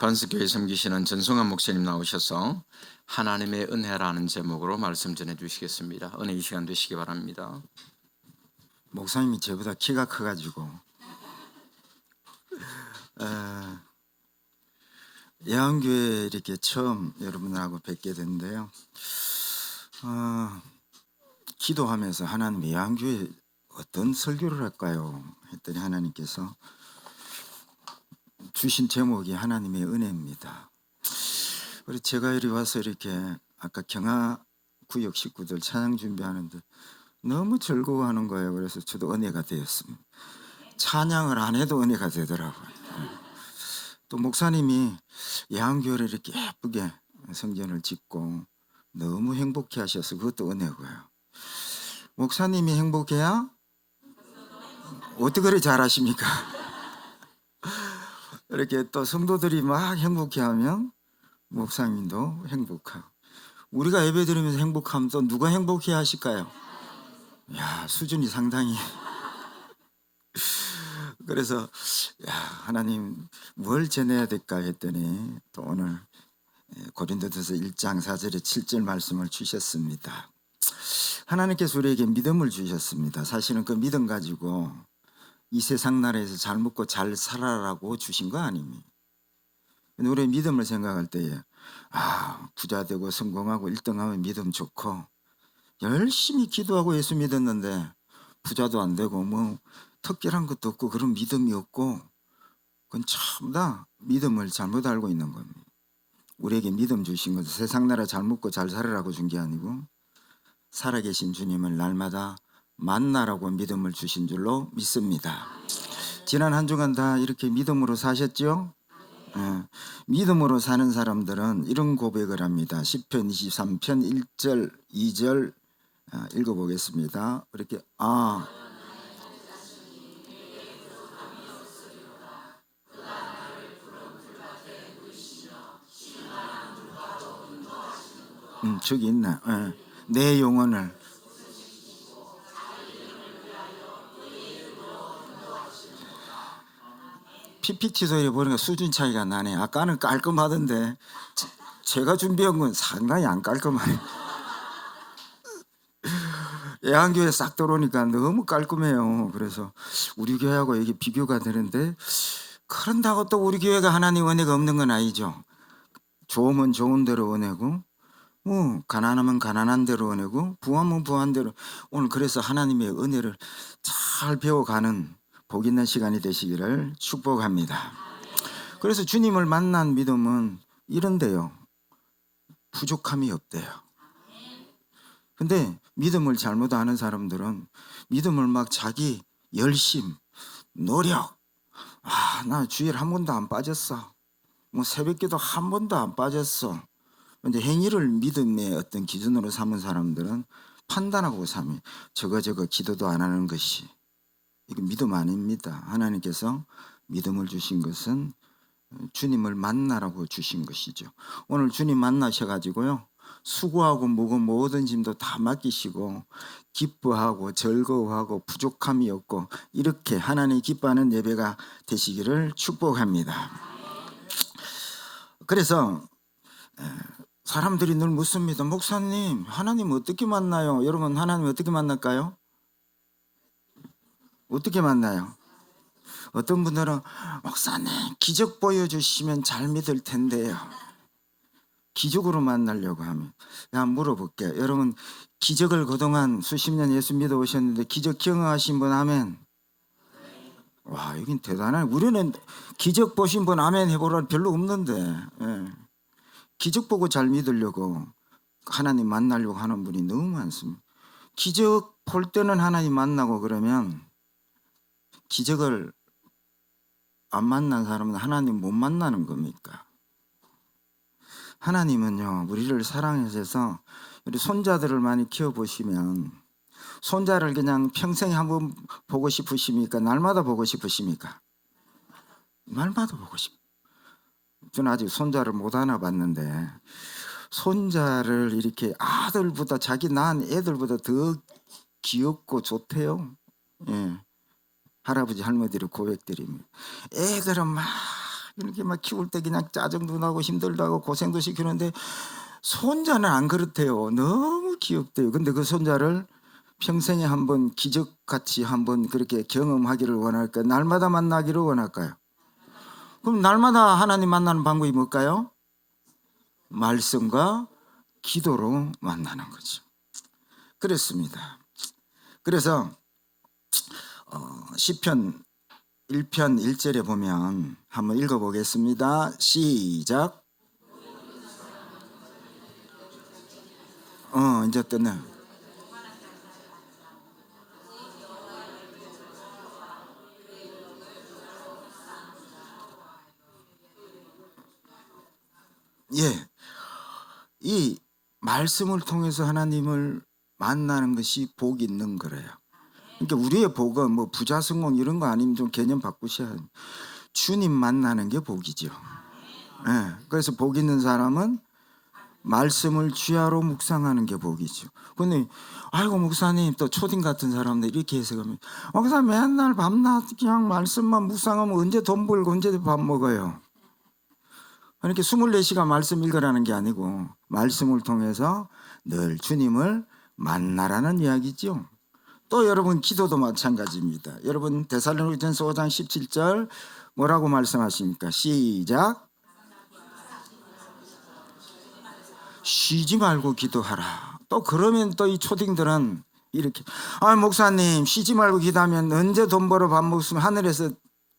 반석교회 섬기시는 전성환 목사님 나오셔서 하나님의 은혜라는 제목으로 말씀 전해 주시겠습니다. 은혜 이 시간 되시기 바랍니다. 목사님이 저보다 키가 커가지고 예언교회 이렇게 처음 여러분하고 뵙게 됐는데요. 기도하면서 하나님 예언교회 어떤 설교를 할까요? 했더니 하나님께서 주신 제목이 하나님의 은혜입니다. 그래서 제가 이리 와서 이렇게 아까 경하구역 식구들 찬양 준비하는데 너무 즐거워하는 거예요. 그래서 저도 은혜가 되었습니다. 찬양을 안 해도 은혜가 되더라고요. 또 목사님이 예언교회를 이렇게 예쁘게 성전을 짓고 너무 행복해 하셔서 그것도 은혜고요. 목사님이 행복해야 어떻게 그리 잘하십니까? 이렇게 또 성도들이 막 행복해 하면 목사님도 행복하고, 우리가 예배 드리면서 행복하면 또 누가 행복해 하실까요? 야, 수준이 상당히. 그래서 하나님 뭘 전해야 될까 했더니 또 오늘 고린도전서 1장 4절에 7절 말씀을 주셨습니다. 하나님께서 우리에게 믿음을 주셨습니다. 사실은 그 믿음 가지고 이 세상 나라에서 잘 먹고 잘 살아라고 주신 거 아닙니까? 근데 우리 믿음을 생각할 때에 부자 되고 성공하고 1등하면 믿음 좋고, 열심히 기도하고 예수 믿었는데 부자도 안 되고 뭐 특별한 것도 없고 그런 믿음이 없고, 그건 전부 다 믿음을 잘못 알고 있는 겁니다. 우리에게 믿음 주신 것은 세상 나라 잘 먹고 잘 살아라고 준 게 아니고 살아계신 주님을 날마다 만나라고 믿음을 주신 줄로 믿습니다. 지난 한 주간 다 이렇게 믿음으로 사셨죠? 믿음으로 사는 사람들은 이런 고백을 합니다. 시편 23편 1절 2절 읽어보겠습니다. 이렇게 저기 있네. 내 영혼을. PPT도 보니까 수준 차이가 나네. 아까는 깔끔하던데 제가 준비한 건 상당히 안 깔끔하네. 예한교회 싹 들어오니까 너무 깔끔해요. 그래서 우리 교회하고 이게 비교가 되는데, 그런다고 또 우리 교회가 하나님 은혜가 없는 건 아니죠. 좋으면 좋은 대로 은혜고, 가난하면 가난한 대로 은혜고, 부하면 부한 대로. 오늘 그래서 하나님의 은혜를 잘 배워가는 복 있는 시간이 되시기를 축복합니다. 그래서 주님을 만난 믿음은 이런데요, 부족함이 없대요. 근데 믿음을 잘못 아는 사람들은 믿음을 막 자기 열심, 노력, 나 주일 한 번도 안 빠졌어, 뭐 새벽기도 한 번도 안 빠졌어. 근데 행위를 믿음의 어떤 기준으로 삼은 사람들은 판단하고 삼이 저거 기도도 안 하는 것이, 이게 믿음 아닙니다. 하나님께서 믿음을 주신 것은 주님을 만나라고 주신 것이죠. 오늘 주님 만나셔가지고요, 수고하고 무거운 모든 짐도 다 맡기시고 기뻐하고 즐거워하고 부족함이 없고 이렇게 하나님이 기뻐하는 예배가 되시기를 축복합니다. 그래서 사람들이 늘 묻습니다. 목사님, 하나님 어떻게 만나요? 여러분, 하나님 어떻게 만날까요? 어떻게 만나요? 어떤 분들은 목사님 기적 보여주시면 잘 믿을 텐데요. 기적으로 만나려고 하면, 물어볼게요. 여러분, 기적을 그동안 수십 년 예수 믿어 오셨는데 기적 경험하신 분 아멘? 와, 여긴 대단하네. 우리는 기적 보신 분 아멘 해보라 별로 없는데, 기적 보고 잘 믿으려고 하나님 만나려고 하는 분이 너무 많습니다. 기적 볼 때는 하나님 만나고, 그러면 기적을 안 만난 사람은 하나님 못 만나는 겁니까? 하나님은요, 우리를 사랑하셔서, 우리 손자들을 많이 키워보시면 손자를 그냥 평생에 한번 보고 싶으십니까? 날마다 보고 싶으십니까? 날마다 보고 싶어요. 저는 아직 손자를 못 안아봤는데 손자를 이렇게 아들보다, 자기 낳은 애들보다 더 귀엽고 좋대요. 할아버지 할머니들의 고백드립니다. 애들은 막 이렇게 막 키울 때 그냥 짜증도 나고 힘들다고 고생도 시키는데 손자는 안 그렇대요. 너무 귀엽대요. 근데 그 손자를 평생에 한번 기적같이 한번 그렇게 경험하기를 원할까요? 날마다 만나기를 원할까요? 그럼 날마다 하나님 만나는 방법이 뭘까요? 말씀과 기도로 만나는 거죠. 그렇습니다. 그래서 시편 1편 1절에 보면 한번 읽어보겠습니다. 시작. 이제 끝내. 예, 이 말씀을 통해서 하나님을 만나는 것이 복 있는 거래요. 그러니까 우리의 복은 뭐 부자 성공 이런 거 아니면 좀 개념 바꾸셔야 합니다. 주님 만나는 게 복이죠. 예, 그래서 복 있는 사람은 말씀을 주야로 묵상하는 게 복이죠. 근데 아이고 목사님, 또 초딩 같은 사람들 이렇게 해석하면 목사 맨날 밤낮 그냥 말씀만 묵상하면 언제 돈 벌고 언제 밥 먹어요. 그러니까 24시간 말씀 읽으라는 게 아니고 말씀을 통해서 늘 주님을 만나라는 이야기죠. 또 여러분 기도도 마찬가지입니다. 여러분 데살로니가전서 5장 17절 뭐라고 말씀하십니까? 시작. 쉬지 말고 기도하라. 또 그러면 또 이 초딩들은 이렇게 목사님 쉬지 말고 기도하면 언제 돈 벌어 밥 먹으면 하늘에서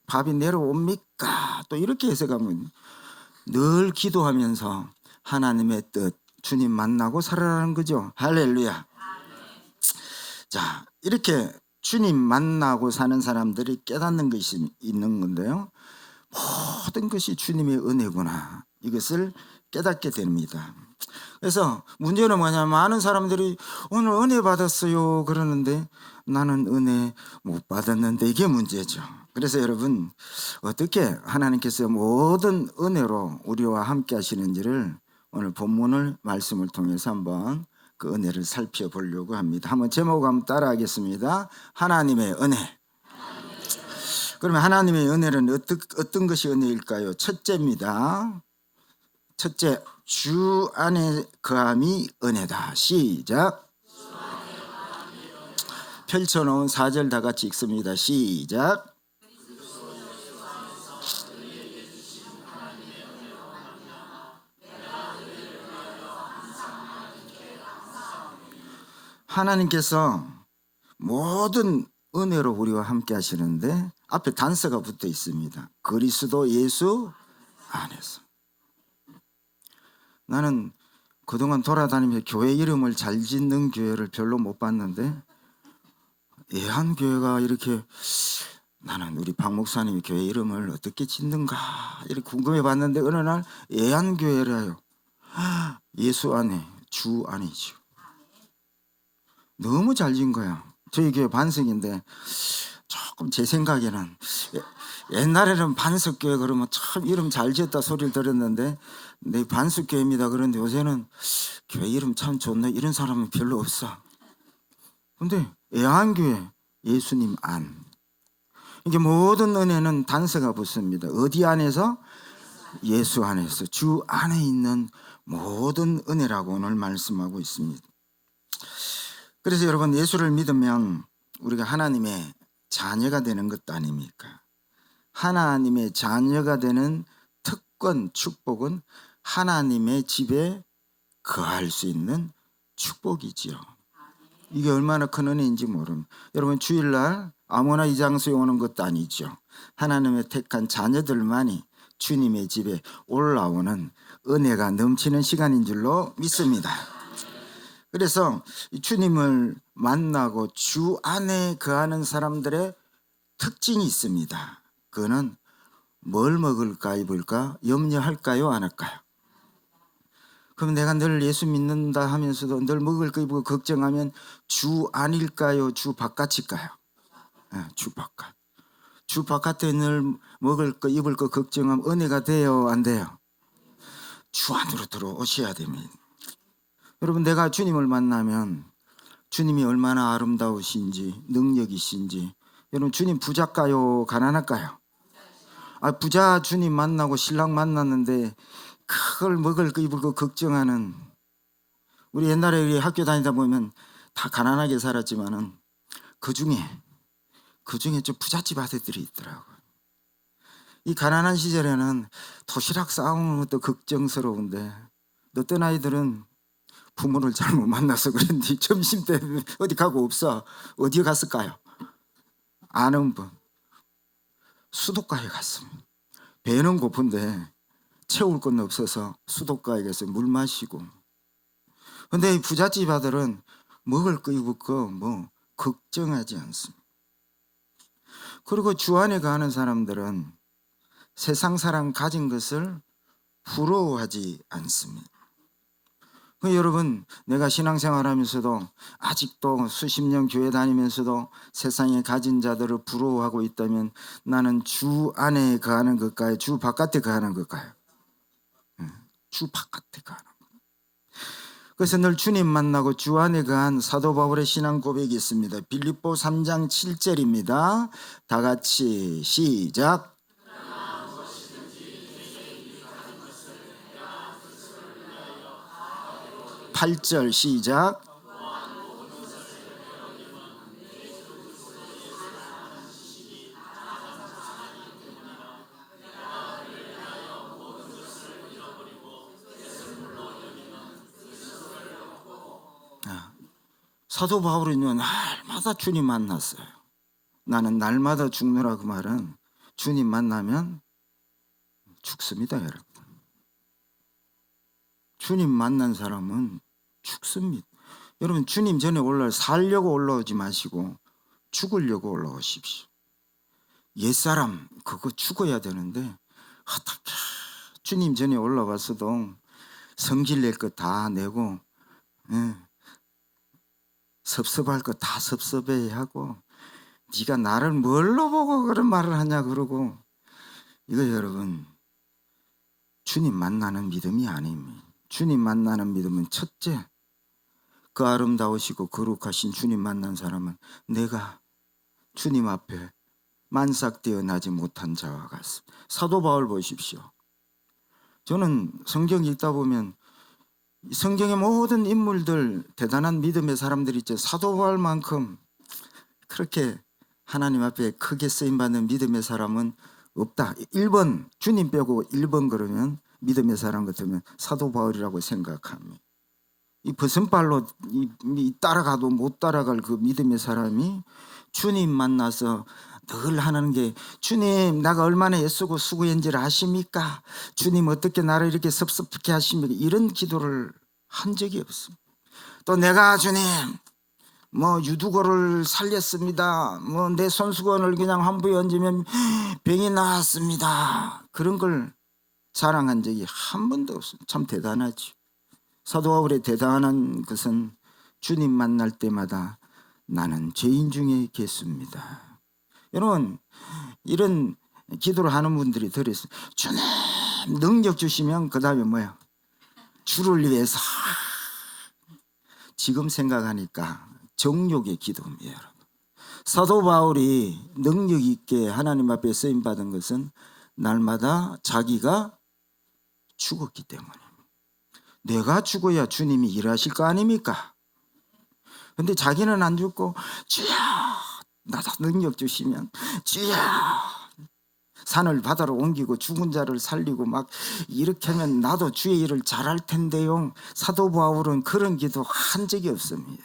밥이 내려옵니까? 또 이렇게 해석하면 늘 기도하면서 하나님의 뜻 주님 만나고 살아라는 거죠. 할렐루야. 자, 이렇게 주님 만나고 사는 사람들이 깨닫는 것이 있는 건데요. 모든 것이 주님의 은혜구나. 이것을 깨닫게 됩니다. 그래서 문제는 뭐냐면 많은 사람들이 오늘 은혜 받았어요 그러는데 나는 은혜 못 받았는데 이게 문제죠. 그래서 여러분 어떻게 하나님께서 모든 은혜로 우리와 함께 하시는지를 오늘 본문을 말씀을 통해서 한번 그 은혜를 살펴보려고 합니다. 한번 제목 한번 따라하겠습니다. 하나님의 은혜. 그러면 하나님의 은혜는 어떤 것이 은혜일까요? 첫째입니다. 첫째, 주 안에 거함이 은혜다. 시작. 펼쳐놓은 4절 다 같이 읽습니다. 시작. 하나님께서 모든 은혜로 우리와 함께 하시는데 앞에 단서가 붙어 있습니다. 그리스도 예수 안에서. 나는 그동안 돌아다니면서 교회 이름을 잘 짓는 교회를 별로 못 봤는데 예한교회가 이렇게 나는 우리 박 목사님이 교회 이름을 어떻게 짓는가 이렇게 궁금해 봤는데 어느 날 예한교회래요. 예수 안에 주 안이죠. 너무 잘 지은 거야. 저희 교회 반석인데 조금 제 생각에는 옛날에는 반석교회 그러면 참 이름 잘 지었다 소리를 들었는데 내 반석교회입니다 그런데 요새는 교회 이름 참 좋네 이런 사람은 별로 없어. 근데 애안교회 예수님 안. 이게 모든 은혜는 단서가 붙습니다. 어디 안에서? 예수 안에서 주 안에 있는 모든 은혜라고 오늘 말씀하고 있습니다. 그래서 여러분 예수를 믿으면 우리가 하나님의 자녀가 되는 것도 아닙니까? 하나님의 자녀가 되는 특권, 축복은 하나님의 집에 거할 수 있는 축복이지요. 이게 얼마나 큰 은혜인지 모릅니다. 여러분 주일날 아무나 이 장소에 오는 것도 아니죠. 하나님의 택한 자녀들만이 주님의 집에 올라오는 은혜가 넘치는 시간인 줄로 믿습니다. 그래서 주님을 만나고 주 안에 거하는 사람들의 특징이 있습니다. 그거는 뭘 먹을까 입을까 염려할까요 안 할까요? 그럼 내가 늘 예수 믿는다 하면서도 늘 먹을 거 입고 걱정하면 주 안일까요 주 바깥일까요? 주 바깥. 주 바깥에 늘 먹을 거 입을 거 걱정하면 은혜가 돼요 안 돼요? 주 안으로 들어오셔야 됩니다. 여러분 내가 주님을 만나면 주님이 얼마나 아름다우신지 능력이신지. 여러분 주님 부자일까요 가난할까요? 부자 주님 만나고 신랑 만났는데 그걸 먹을 거 입을 거 걱정하는, 우리 옛날에 우리 학교 다니다 보면 다 가난하게 살았지만은 그 중에 좀 부잣집 아들들이 있더라고요. 이 가난한 시절에는 도시락 싸우는 것도 걱정스러운데 어떤 아이들은 부모를 잘못 만나서 그런지 점심 때 어디 가고 없어. 어디에 갔을까요? 아는 분 수도가에 갔습니다. 배는 고픈데 채울 건 없어서 수도가에 가서 물 마시고. 근데 이 부잣집 아들은 먹을 거 입을 거 뭐 걱정하지 않습니다. 그리고 주 안에 가는 사람들은 세상 사람 가진 것을 부러워하지 않습니다. 여러분, 내가 신앙생활하면서도 아직도 수십 년 교회 다니면서도 세상에 가진 자들을 부러워하고 있다면 나는 주 안에 거하는 것까요? 주 바깥에 거하는 것까요? 주 바깥에 거하는 것. 그래서 늘 주님 만나고 주 안에 거한 사도 바울의 신앙 고백이 있습니다. 빌립보 3장 7절입니다. 다 같이 시작. 8절 시작. 사도 바울은요 날마다 주님 만났어요. 나는 날마다 죽노라 그 말은 주님 만나면 죽습니다, 여러분. 주님 만난 사람은 죽습니다. 여러분, 주님 전에 살려고 올라오지 마시고 죽으려고 올라오십시오. 옛사람 그거 죽어야 되는데 어떻게 주님 전에 올라왔어도 성질 낼 거 다 내고 섭섭할 거 다 섭섭해하고 네가 나를 뭘로 보고 그런 말을 하냐 그러고, 이거 여러분 주님 만나는 믿음이 아닙니다. 주님 만나는 믿음은 첫째, 그 아름다우시고 거룩하신 주님 만난 사람은 내가 주님 앞에 만삭되어 나지 못한 자와 같습니다. 사도 바울 보십시오. 저는 성경 읽다 보면 성경의 모든 인물들, 대단한 믿음의 사람들이 있죠. 사도 바울만큼 그렇게 하나님 앞에 크게 쓰임받는 믿음의 사람은 없다. 1번 주님 빼고 1번 그러면 믿음의 사람 같으면 사도 바울이라고 생각합니다. 이 벗은발로 따라가도 못 따라갈 그 믿음의 사람이 주님 만나서 늘 하는 게, 주님 내가 얼마나 애쓰고 수고했는지를 아십니까? 주님 어떻게 나를 이렇게 섭섭하게 하십니까? 이런 기도를 한 적이 없습니다. 또 내가 주님 유두고를 살렸습니다. 내 손수건을 그냥 환부에 얹으면 병이 나았습니다. 그런 걸 자랑한 적이 한 번도 없습니다. 참 대단하죠. 사도 바울의 대단한 것은 주님 만날 때마다 나는 죄인 중에 있겠습니다. 여러분, 이런 기도를 하는 분들이 들었어요. 주님 능력 주시면 그 다음에 뭐야? 주를 위해서. 지금 생각하니까 정욕의 기도입니다, 여러분. 사도 바울이 능력 있게 하나님 앞에 쓰임 받은 것은 날마다 자기가 죽었기 때문입니다. 내가 죽어야 주님이 일하실 거 아닙니까? 근데 자기는 안 죽고 주여 나도 능력 주시면, 주여 산을 바다로 옮기고 죽은 자를 살리고 막 이렇게 하면 나도 주의 일을 잘할 텐데요. 사도 바울은 그런 기도 한 적이 없습니다.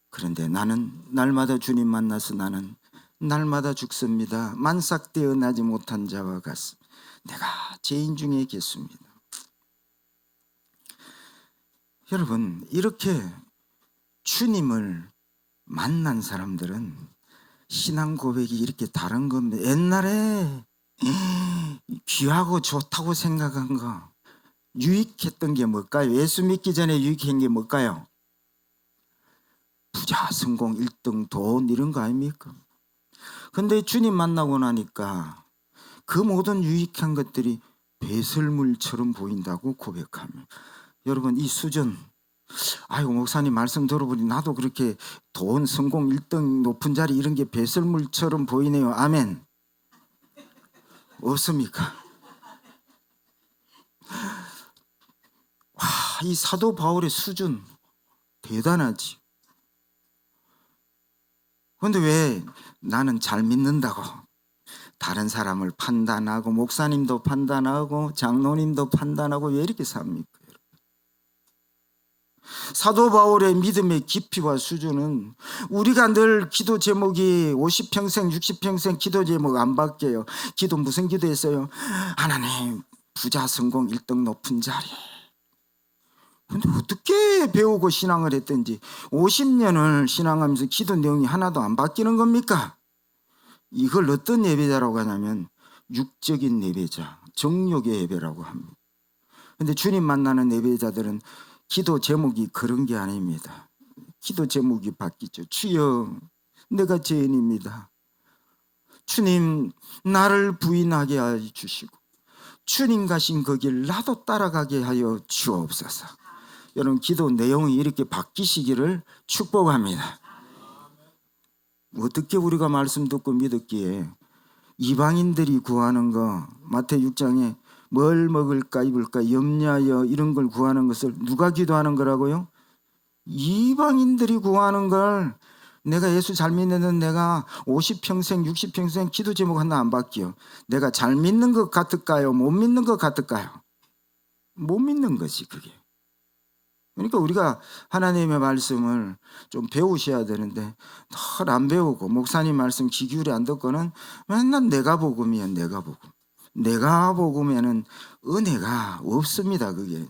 그런데 나는 날마다 주님 만나서 나는 날마다 죽습니다. 만삭되어 나지 못한 자와 같습니다. 내가 죄인 중에 있겠습니다. 여러분, 이렇게 주님을 만난 사람들은 신앙 고백이 이렇게 다른 겁니다. 옛날에 귀하고 좋다고 생각한 거, 유익했던 게 뭘까요? 예수 믿기 전에 유익한 게 뭘까요? 부자, 성공, 1등, 돈 이런 거 아닙니까? 근데 주님 만나고 나니까 그 모든 유익한 것들이 배설물처럼 보인다고 고백합니다. 여러분, 이 수준, 아이고 목사님 말씀 들어보니 나도 그렇게 돈, 성공, 1등, 높은 자리 이런 게 배설물처럼 보이네요. 아멘. 없습니까? 와, 이 사도 바울의 수준 대단하지. 그런데 왜 나는 잘 믿는다고 다른 사람을 판단하고 목사님도 판단하고 장로님도 판단하고 왜 이렇게 삽니까? 사도 바울의 믿음의 깊이와 수준은 우리가 늘 기도 제목이 50평생 60평생 기도 제목 안 바뀌어요. 기도 무슨 기도했어요? 하나님 부자 성공 1등 높은 자리. 근데 어떻게 배우고 신앙을 했든지 50년을 신앙하면서 기도 내용이 하나도 안 바뀌는 겁니까? 이걸 어떤 예배자라고 하냐면 육적인 예배자, 정욕의 예배라고 합니다. 근데 주님 만나는 예배자들은 기도 제목이 그런 게 아닙니다. 기도 제목이 바뀌죠. 주여, 내가 죄인입니다. 주님, 나를 부인하게 하여 주시고 주님 가신 그 길 나도 따라가게 하여 주옵소서. 여러분, 기도 내용이 이렇게 바뀌시기를 축복합니다. 어떻게 우리가 말씀 듣고 믿었기에 이방인들이 구하는 거, 마태복음 6장에 뭘 먹을까 입을까 염려하여 이런 걸 구하는 것을 누가 기도하는 거라고요? 이방인들이 구하는 걸 내가 예수 잘 믿는 내가 50평생 60평생 기도 제목 하나 안 바뀌어. 내가 잘 믿는 것 같을까요? 못 믿는 것 같을까요? 못 믿는 거지 그게. 그러니까 우리가 하나님의 말씀을 좀 배우셔야 되는데 늘 안 배우고 목사님 말씀 귀 기울여 안 듣고는 맨날 내가 복음이야. 내가 복음. 내가 복음에는 은혜가 없습니다. 그게.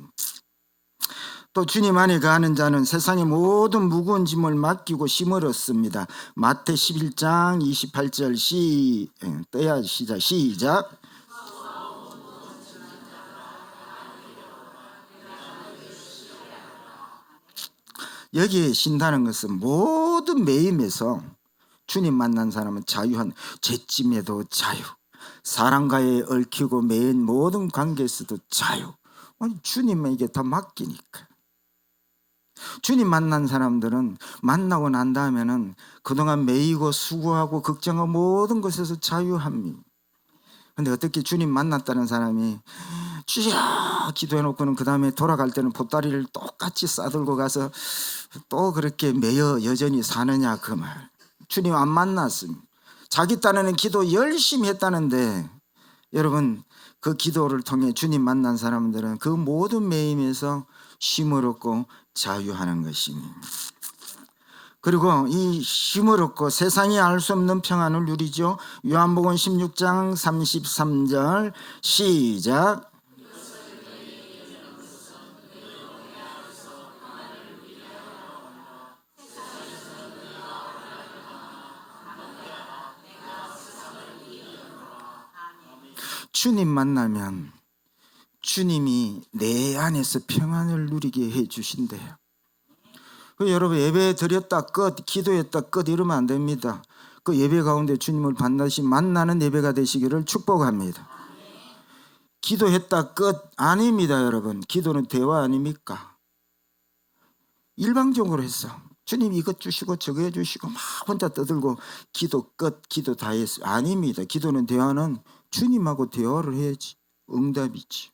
또 주님 안에 거하는 자는 세상의 모든 무거운 짐을 맡기고 힘을 얻습니다. 마태 11장 28절 떼야 시작. 여기에 쉰다는 것은 모든 매임에서 주님 만난 사람은 자유한, 죄짐에도 자유, 사람과의 얽히고 매인 모든 관계에서도 자유. 아니, 주님에게 다 맡기니까. 주님 만난 사람들은 만나고 난 다음에는 그동안 매이고 수고하고 걱정하고 모든 것에서 자유합니다. 근데 어떻게 주님 만났다는 사람이 주여 기도해놓고는 그 다음에 돌아갈 때는 보따리를 똑같이 싸들고 가서 또 그렇게 매여 여전히 사느냐 그 말. 주님 안 만났습니다. 자기 딴에는 기도 열심히 했다는데 여러분 그 기도를 통해 주님 만난 사람들은 그 모든 매임에서 쉼을 얻고 자유하는 것입니다. 그리고 이 쉼을 얻고 세상이 알 수 없는 평안을 누리죠. 요한복음 16장 33절 시작. 주님 만나면 주님이 내 안에서 평안을 누리게 해 주신대요. 여러분 예배 드렸다 끝, 기도했다 끝 이러면 안 됩니다. 그 예배 가운데 주님을 반드시 만나는 예배가 되시기를 축복합니다. 기도했다 끝 아닙니다. 여러분 기도는 대화 아닙니까? 일방적으로 했어. 주님 이것 주시고 저거 해주시고 막 혼자 떠들고 기도 끝, 기도 다 했어. 아닙니다. 기도는 대화는 주님하고 대화를 해야지. 응답이지.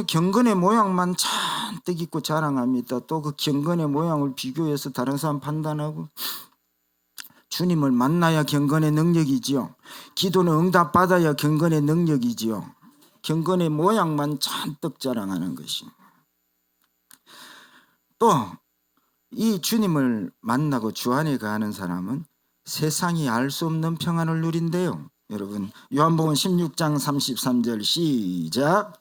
경건의 모양만 잔뜩 입고 자랑합니다. 또 그 경건의 모양을 비교해서 다른 사람 판단하고. 주님을 만나야 경건의 능력이지요. 기도는 응답받아야 경건의 능력이지요. 경건의 모양만 잔뜩 자랑하는 것입니다. 또 이 주님을 만나고 주 안에 거하는 사람은 세상이 알 수 없는 평안을 누린대요. 여러분 요한복음 16장 33절 시작.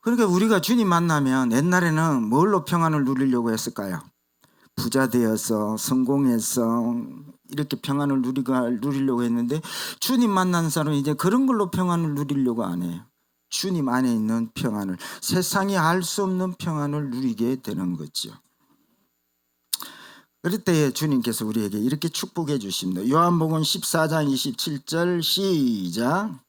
그러니까 우리가 주님 만나면 옛날에는 뭘로 평안을 누리려고 했을까요? 부자 되어서 성공해서 이렇게 평안을 누리려고 했는데 주님 만난 사람은 이제 그런 걸로 평안을 누리려고 안 해요. 주님 안에 있는 평안을, 세상이 알 수 없는 평안을 누리게 되는 거죠. 그럴 때 주님께서 우리에게 이렇게 축복해 주십니다. 요한복음 14장 27절 시작.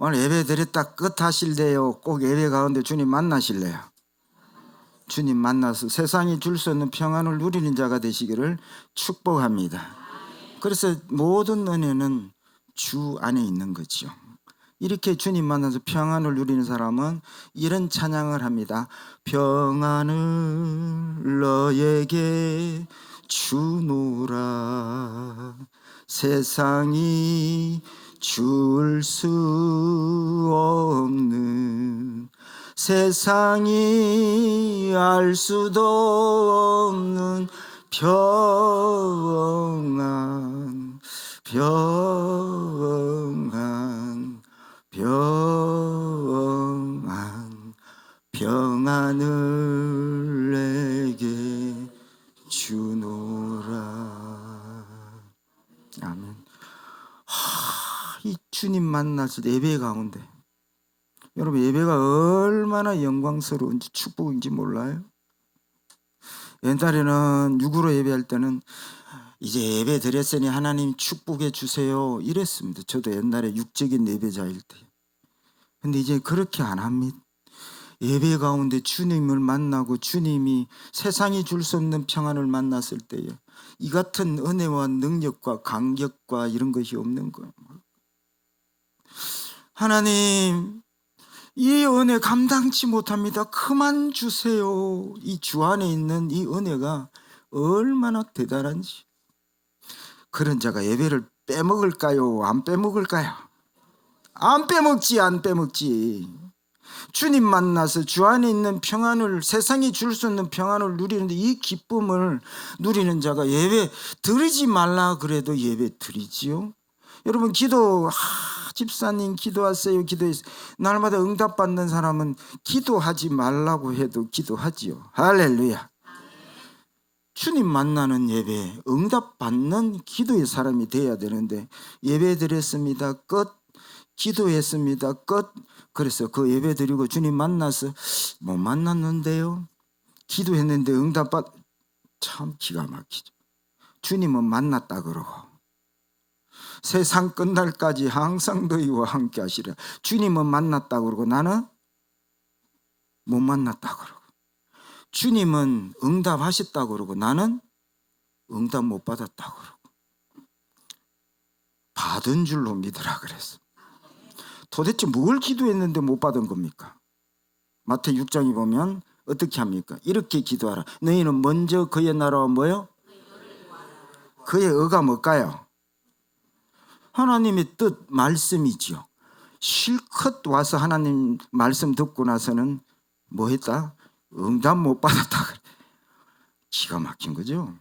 오늘 예배 드렸다 끝 하실래요? 꼭 예배 가운데 주님 만나실래요? 주님 만나서 세상이 줄 수 없는 평안을 누리는 자가 되시기를 축복합니다. 그래서 모든 은혜는 주 안에 있는 거죠. 이렇게 주님 만나서 평안을 누리는 사람은 이런 찬양을 합니다. 평안을 너에게 주노라 세상이 줄 수 없는 세상이 알 수도 없는 평안 평안 평안 평안을 내게 주노라. 아멘. 이 주님 만나서 예배 가운데 여러분 예배가 얼마나 영광스러운지 축복인지 몰라요? 옛날에는 육으로 예배할 때는 이제 예배 드렸으니 하나님 축복해 주세요 이랬습니다. 저도 옛날에 육적인 예배자일 때. 근데 이제 그렇게 안 합니다. 예배 가운데 주님을 만나고 주님이 세상이 줄 수 없는 평안을 만났을 때에 이 같은 은혜와 능력과 감격과 이런 것이 없는 거예요. 하나님 이 은혜 감당치 못합니다. 그만 주세요. 이 주 안에 있는 이 은혜가 얼마나 대단한지. 그런 자가 예배를 빼먹을까요? 안 빼먹을까요? 안 빼먹지 안 빼먹지. 주님 만나서 주 안에 있는 평안을 세상이 줄 수 없는 평안을 누리는데 이 기쁨을 누리는 자가 예배 드리지 말라 그래도 예배 드리지요. 여러분 기도 집사님 기도하세요 기도했어요. 날마다 응답받는 사람은 기도하지 말라고 해도 기도하지요. 할렐루야. 주님 만나는 예배 응답받는 기도의 사람이 돼야 되는데 예배 드렸습니다 끝 기도했습니다 끝. 그래서 그 예배 드리고 주님 만나서 못 만났는데요 기도했는데 응답받 참 기가 막히죠. 주님은 만났다 그러고 세상 끝날까지 항상 너희와 함께 하시라. 주님은 만났다 그러고 나는 못 만났다 그러고 주님은 응답하셨다 그러고 나는 응답 못 받았다 그러고 받은 줄로 믿으라 그랬어. 도대체 뭘 기도했는데 못 받은 겁니까? 마태 6장에 보면 어떻게 합니까? 이렇게 기도하라. 너희는 먼저 그의 나라와 뭐요? 그의 의가 뭘까요? 하나님의 뜻 말씀이지요. 실컷 와서 하나님 말씀 듣고 나서는 뭐 했다? 응답 못 받았다. 기가 막힌 거죠.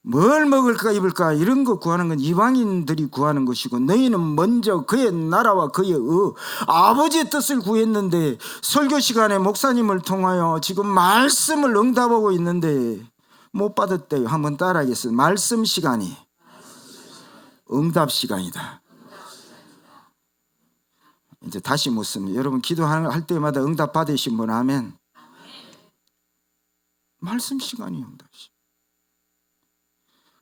뭘 먹을까 입을까 이런 거 구하는 건 이방인들이 구하는 것이고 너희는 먼저 그의 나라와 그의 아버지의 뜻을 구했는데 설교 시간에 목사님을 통하여 지금 말씀을 응답하고 있는데 못 받았대요. 한번 따라하겠습니다. 말씀 시간이 응답 시간이다. 이제 다시 묻습니다. 여러분 기도할 때마다 응답 받으신 분 아멘. 말씀 시간이 응답 시간.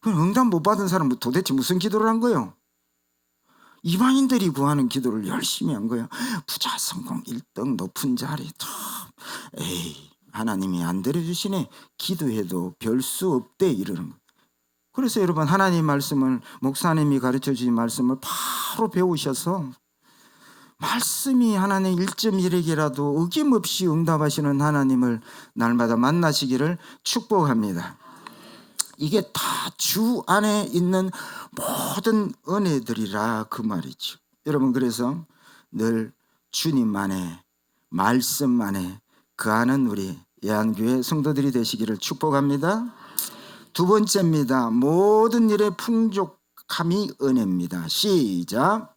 그럼 응답 못 받은 사람은 도대체 무슨 기도를 한 거예요? 이방인들이 구하는 기도를 열심히 한 거예요. 부자 성공 1등 높은 자리 에이 하나님이 안 들어주시네. 기도해도 별 수 없대 이러는 거예요. 그래서 여러분 하나님 말씀을 목사님이 가르쳐 주신 말씀을 바로 배우셔서 말씀이 하나님 1.1에게라도 어김없이 응답하시는 하나님을 날마다 만나시기를 축복합니다. 이게 다 주 안에 있는 모든 은혜들이라 그 말이죠. 여러분 그래서 늘 주님만의 말씀만의 그 안은 우리 예안교회 성도들이 되시기를 축복합니다. 두 번째입니다. 모든 일의 풍족함이 은혜입니다. 시작.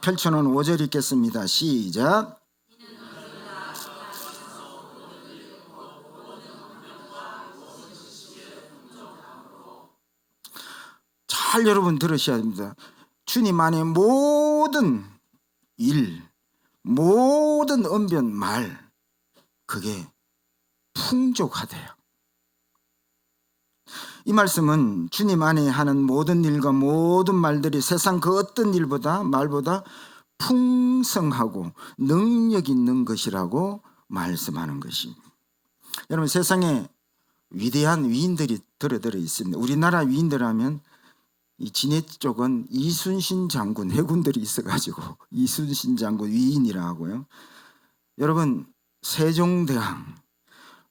펼쳐놓은 5절 읽겠습니다. 시작. 잘 여러분 들으셔야 됩니다. 주님 안에 모든 일, 모든 언변, 말 그게 풍족하대요. 이 말씀은 주님 안에 하는 모든 일과 모든 말들이 세상 그 어떤 말보다 풍성하고 능력 있는 것이라고 말씀하는 것입니다. 여러분, 세상에 위대한 위인들이 들어 있습니다. 우리나라 위인들 하면 이 진해 쪽은 이순신 장군 해군들이 있어가지고 이순신 장군 위인이라 하고요. 여러분, 세종대왕,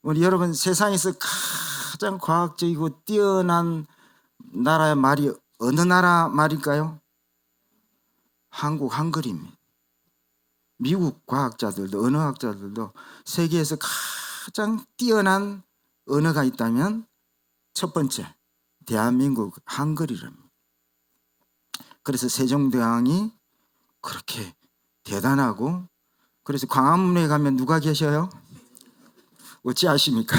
우리 여러분 세상에서 가장 과학적이고 뛰어난 나라의 말이 어느 나라 말일까요? 한국 한글입니다. 미국 과학자들도 언어학자들도 세계에서 가장 뛰어난 언어가 있다면 첫 번째 대한민국 한글이랍니다. 그래서 세종대왕이 그렇게 대단하고, 그래서 광화문에 가면 누가 계셔요? 어찌 아십니까?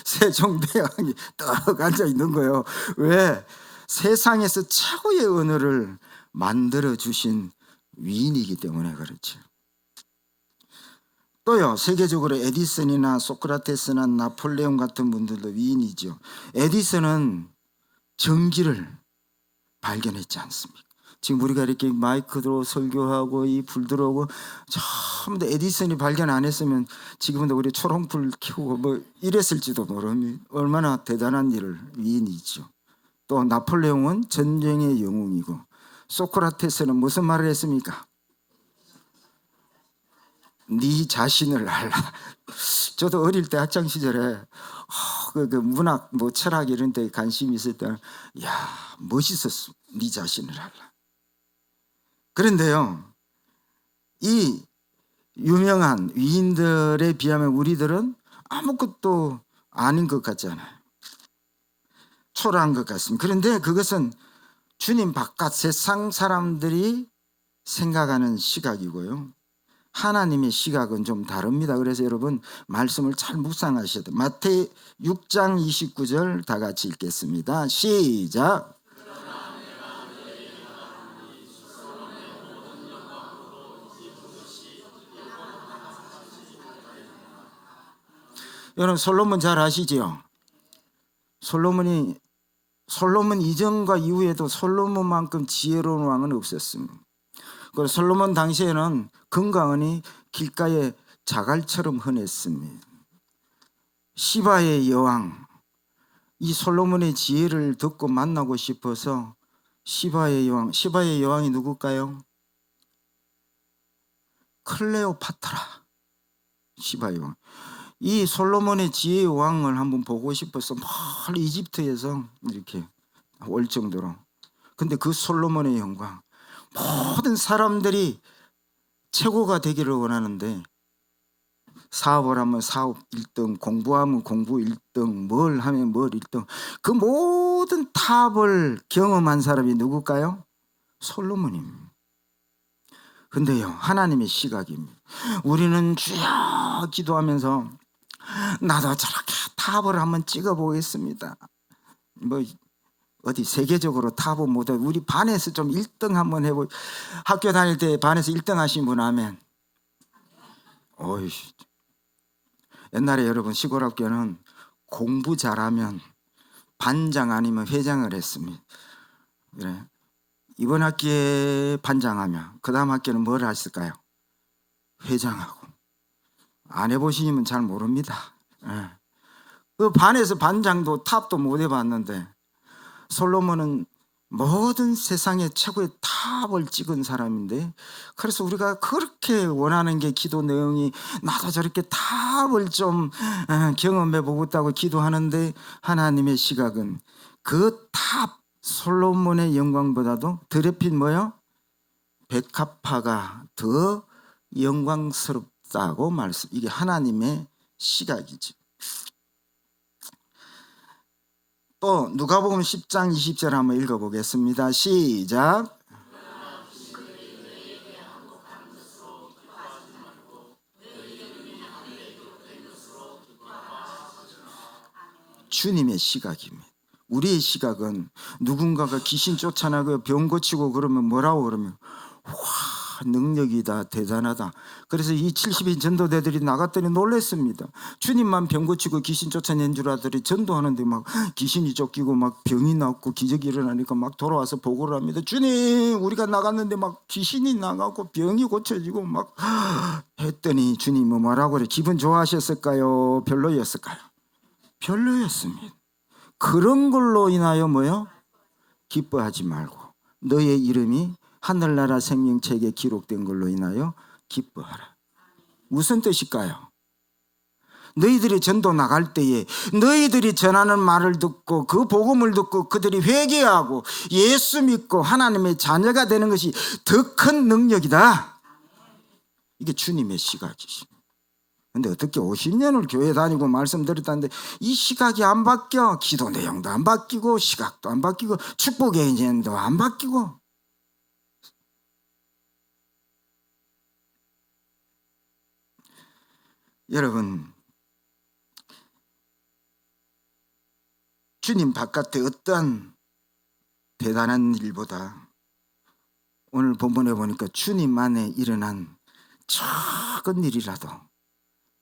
세종대왕이 떡 앉아 있는 거예요. 왜? 세상에서 최고의 언어를 만들어 주신 위인이기 때문에 그렇죠. 또요, 세계적으로 에디슨이나 소크라테스나 나폴레옹 같은 분들도 위인이죠. 에디슨은 전기를 발견했지 않습니까? 지금 우리가 이렇게 마이크 들어 설교하고 이 불 들어오고 전부 다 에디슨이 발견 안 했으면 지금도 우리 초롱불 켜고 뭐 이랬을지도 모릅니다. 얼마나 대단한 일을 위인이죠. 또 나폴레옹은 전쟁의 영웅이고, 소크라테스는 무슨 말을 했습니까? 네 자신을 알라. 저도 어릴 때 학창 시절에 그 문학 뭐 철학 이런 데 관심이 있을 때, 야, 멋있었어. 네 자신을 알라. 그런데요, 이 유명한 위인들에 비하면 우리들은 아무것도 아닌 것 같잖아요. 초라한 것 같습니다. 그런데 그것은 주님 바깥 세상 사람들이 생각하는 시각이고요, 하나님의 시각은 좀 다릅니다. 그래서 여러분 말씀을 잘 묵상하셔야 돼요. 마태복음 6장 29절 다 같이 읽겠습니다. 시작. 여러분, 솔로몬 잘 아시죠? 솔로몬 이전과 이후에도 솔로몬만큼 지혜로운 왕은 없었습니다. 그리고 솔로몬 당시에는 금강은이 길가에 자갈처럼 흔했습니다. 시바의 여왕, 이 솔로몬의 지혜를 듣고 만나고 싶어서 시바의 여왕이 누굴까요? 클레오파트라. 시바의 왕. 이 솔로몬의 지혜의 왕을 한번 보고 싶어서 멀리 이집트에서 이렇게 올 정도로. 근데 그 솔로몬의 영광, 모든 사람들이 최고가 되기를 원하는데, 사업을 하면 사업 1등, 공부하면 공부 1등, 뭘 하면 뭘 1등, 그 모든 탑을 경험한 사람이 누굴까요? 솔로몬입니다. 근데요, 하나님의 시각입니다. 우리는 주여 기도하면서 나도 저렇게 탑을 한번 찍어보겠습니다. 뭐 어디 세계적으로 탑은 못해, 우리 반에서 좀 1등 한번 해보. 학교 다닐 때 반에서 1등 하신 분 하면, 어이, 옛날에 여러분 시골 학교는 공부 잘하면 반장 아니면 회장을 했습니다. 그래, 이번 학기에 반장하면 그 다음 학기는 뭘 하실까요? 회장하고. 안 해보시면 잘 모릅니다. 예. 그 반에서 반장도 탑도 못 해봤는데, 솔로몬은 모든 세상의 최고의 탑을 찍은 사람인데, 그래서 우리가 그렇게 원하는 게 기도 내용이 나도 저렇게 탑을 좀 경험해 보고 있다고 기도하는데, 하나님의 시각은 그 탑 솔로몬의 영광보다도 드레핀 뭐요? 백합화가 더 영광스럽다고 말씀. 이게 하나님의 시각이죠. 또 누가복음 10장 20절 한번 읽어보겠습니다. 시작. 주님의 시각입니다. 우리의 시각은 누군가가 귀신 쫓아나고 병 고치고 그러면 뭐라고 그러면 와 능력이다, 대단하다. 그래서 이 70인 전도대들이 나갔더니 놀랐습니다. 주님만 병 고치고 귀신 쫓아낸 줄 알았더니 전도하는데 막 귀신이 쫓기고 막 병이 낫고 기적이 일어나니까 막 돌아와서 보고를 합니다. 주님, 우리가 나갔는데 막 귀신이 나가고 병이 고쳐지고 막 했더니 주님은 뭐라고 그래? 기분 좋아하셨을까요? 별로였을까요? 별로였습니다. 그런 걸로 인하여 뭐요? 기뻐하지 말고 너의 이름이 하늘나라 생명책에 기록된 걸로 인하여 기뻐하라. 무슨 뜻일까요? 너희들이 전도 나갈 때에 너희들이 전하는 말을 듣고 그 복음을 듣고 그들이 회개하고 예수 믿고 하나님의 자녀가 되는 것이 더 큰 능력이다. 이게 주님의 시각이십니다. 근데 어떻게 50년을 교회 다니고 말씀 드렸다는데 이 시각이 안 바뀌어. 기도 내용도 안 바뀌고 시각도 안 바뀌고 축복의 인연도 안 바뀌고. 여러분, 주님 바깥에 어떠한 대단한 일보다 오늘 본문에 보니까 주님 안에 일어난 작은 일이라도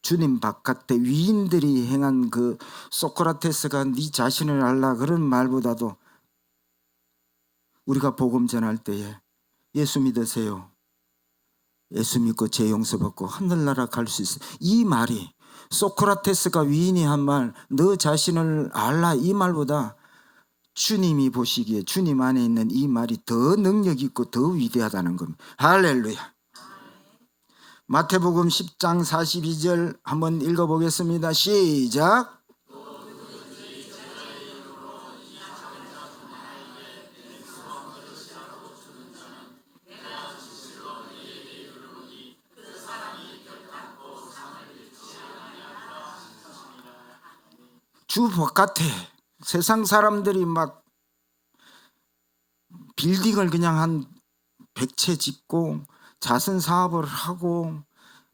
주님 바깥에 위인들이 행한 그 소크라테스가 네 자신을 알라 그런 말보다도 우리가 복음 전할 때에 예수 믿으세요. 예수 믿고 죄 용서받고 하늘나라 갈 수 있어요. 이 말이 소크라테스가 위인이 한 말, 너 자신을 알라 이 말보다 주님이 보시기에 주님 안에 있는 이 말이 더 능력 있고 더 위대하다는 겁니다. 할렐루야. 마태복음 10장 42절 한번 읽어보겠습니다. 시작. 주 바깥에 세상 사람들이 막 빌딩을 그냥 한 100채 짓고 자선 사업을 하고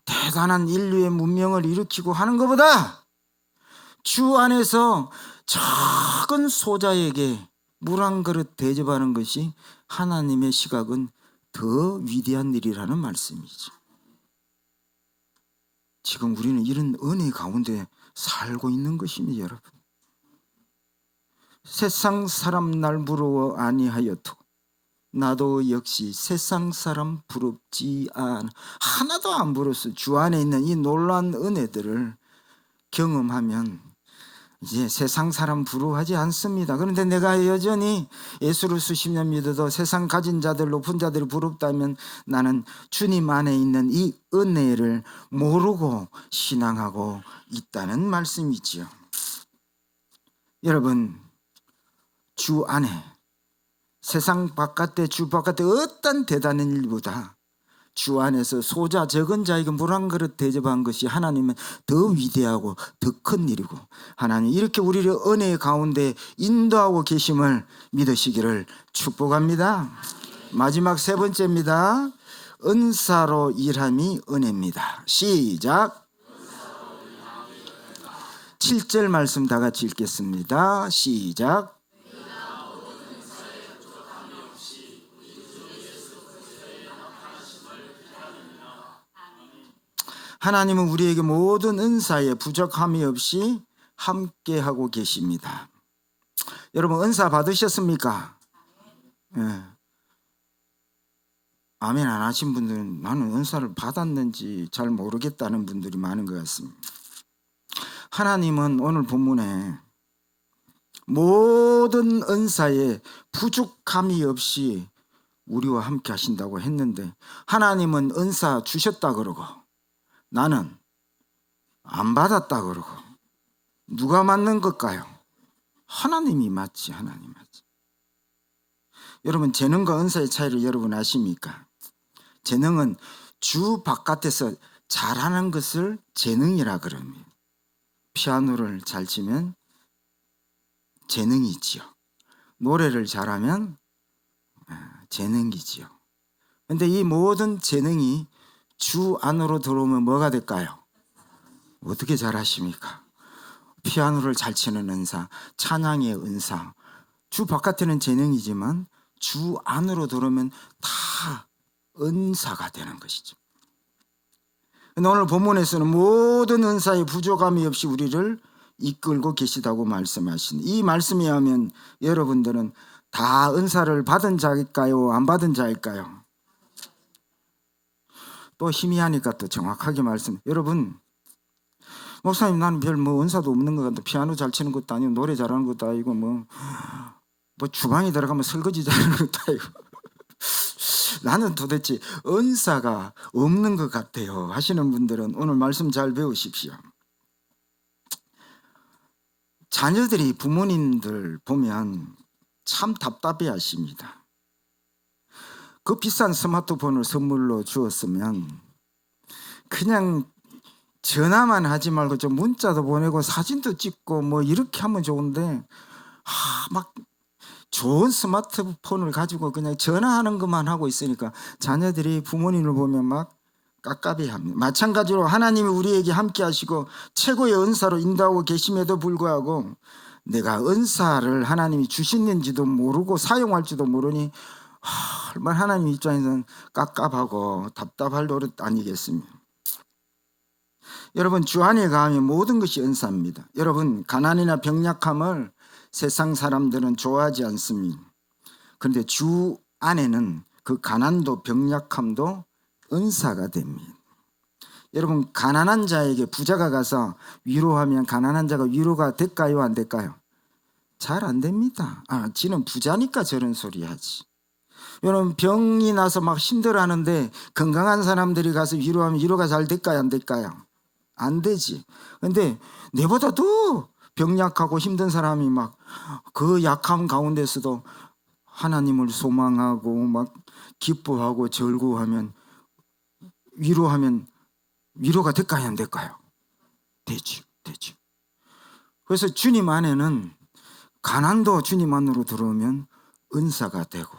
대단한 인류의 문명을 일으키고 하는 것보다 주 안에서 작은 소자에게 물 한 그릇 대접하는 것이 하나님의 시각은 더 위대한 일이라는 말씀이죠. 지금 우리는 이런 은혜 가운데 살고 있는 것입니다, 여러분. 세상 사람 날 부러워 아니하여도 나도 역시 세상 사람 부럽지 않아. 하나도 안 부럽어. 주 안에 있는 이 놀라운 은혜들을 경험하면 이제 세상 사람 부러워하지 않습니다. 그런데 내가 여전히 예수를 수십 년 믿어도 세상 가진 자들, 높은 자들이 부럽다면 나는 주님 안에 있는 이 은혜를 모르고 신앙하고 있다는 말씀이지요. 여러분, 주 안에 세상 바깥에 주 바깥에 어떤 대단한 일보다 주 안에서 소자 적은 자에게 물 한 그릇 대접한 것이 하나님은 더 위대하고 더 큰 일이고 하나님 이렇게 우리를 은혜 가운데 인도하고 계심을 믿으시기를 축복합니다. 마지막 세 번째입니다. 은사로 일함이 은혜입니다. 시작. 7절 말씀 다 같이 읽겠습니다. 시작. 하나님은 우리에게 모든 은사에 부족함이 없이 함께하고 계십니다. 여러분 은사 받으셨습니까? 네. 아멘 안 하신 분들은 나는 은사를 받았는지 잘 모르겠다는 분들이 많은 것 같습니다. 하나님은 오늘 본문에 모든 은사에 부족함이 없이 우리와 함께 하신다고 했는데 하나님은 은사 주셨다 그러고 나는 안 받았다 그러고 누가 맞는 걸까요? 하나님이 맞지. 하나님 맞지. 여러분 재능과 은사의 차이를 여러분 아십니까? 재능은 주 바깥에서 잘하는 것을 재능이라 그럽니다. 피아노를 잘 치면 재능이지요. 노래를 잘하면 재능이지요. 그런데 이 모든 재능이 주 안으로 들어오면 뭐가 될까요? 어떻게 잘하십니까? 피아노를 잘 치는 은사, 찬양의 은사. 주 바깥에는 재능이지만 주 안으로 들어오면 다 은사가 되는 것이죠. 근데 오늘 본문에서는 모든 은사의 부족함이 없이 우리를 이끌고 계시다고 말씀하신 이 말씀에 하면 여러분들은 다 은사를 받은 자일까요? 안 받은 자일까요? 또 희미하니까 또 정확하게 말씀. 여러분, 목사님 나는 별 뭐 은사도 없는 것 같아. 피아노 잘 치는 것도 아니고 노래 잘하는 것도 아니고 뭐 주방에 들어가면 설거지 잘하는 것도 아니고 나는 도대체 은사가 없는 것 같아요 하시는 분들은 오늘 말씀 잘 배우십시오. 자녀들이 부모님들 보면 참 답답해 하십니다. 그 비싼 스마트폰을 선물로 주었으면 그냥 전화만 하지 말고 좀 문자도 보내고 사진도 찍고 뭐 이렇게 하면 좋은데 막 좋은 스마트폰을 가지고 그냥 전화하는 것만 하고 있으니까 자녀들이 부모님을 보면 막 깝깝해합니다. 마찬가지로 하나님이 우리에게 함께 하시고 최고의 은사로 인도하고 계심에도 불구하고 내가 은사를 하나님이 주시는지도 모르고 사용할지도 모르니 얼마나 하나님 입장에서는 깝깝하고 답답할 노릇 아니겠습니까? 여러분, 주 안에 가면 모든 것이 은사입니다. 여러분, 가난이나 병약함을 세상 사람들은 좋아하지 않습니다. 그런데 주 안에는 그 가난도 병약함도 은사가 됩니다. 여러분, 가난한 자에게 부자가 가서 위로하면 가난한 자가 위로가 될까요? 안 될까요? 잘 안 됩니다. 지는 부자니까 저런 소리 하지. 여러분, 병이 나서 막 힘들어하는데 건강한 사람들이 가서 위로하면 위로가 잘 될까요? 안 될까요? 안 되지. 근데 내보다도 병약하고 힘든 사람이 막 그 약함 가운데서도 하나님을 소망하고 막 기뻐하고 절구하면 위로하면 위로가 될까요? 안 될까요? 되지. 그래서 주님 안에는 가난도 주님 안으로 들어오면 은사가 되고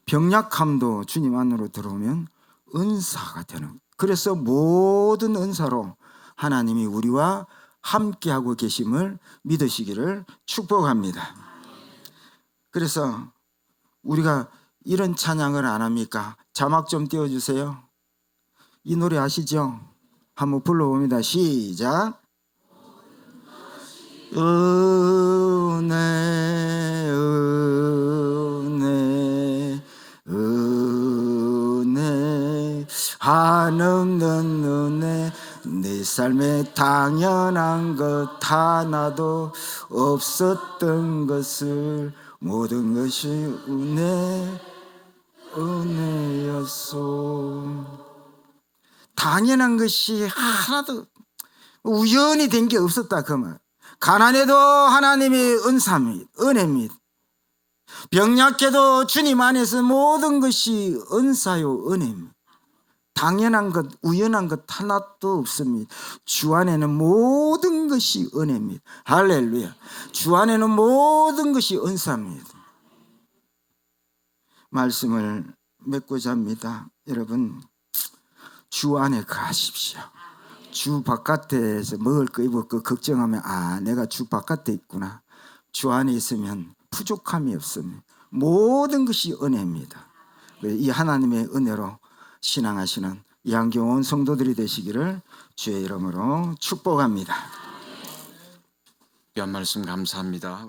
병약함도 주님 안으로 들어오면 은사가 되는. 그래서 모든 은사로 하나님이 우리와 함께하고 계심을 믿으시기를 축복합니다. 그래서 우리가 이런 찬양을 안 합니까? 자막 좀 띄워주세요. 이 노래 아시죠? 한번 불러봅니다. 시작. 은혜 한없는 은혜 내 삶에 당연한 것 하나도 없었던 것을 모든 것이 은혜였소. 당연한 것이 하나도 우연히 된 게 없었다 그 말. 가난해도 하나님의 은혜입니다. 병약해도 주님 안에서 모든 것이 은사요 은혜입니다. 당연한 것, 우연한 것 하나도 없습니다. 주 안에는 모든 것이 은혜입니다. 할렐루야. 주 안에는 모든 것이 은사입니다. 말씀을 맺고자 합니다. 여러분, 주 안에 가십시오. 주 바깥에서 먹을 거 입을 거 걱정하면 내가 주 바깥에 있구나. 주 안에 있으면 부족함이 없습니다. 모든 것이 은혜입니다. 이 하나님의 은혜로 신앙하시는 양교원 성도들이 되시기를 주의 이름으로 축복합니다. 귀한 말씀 감사합니다.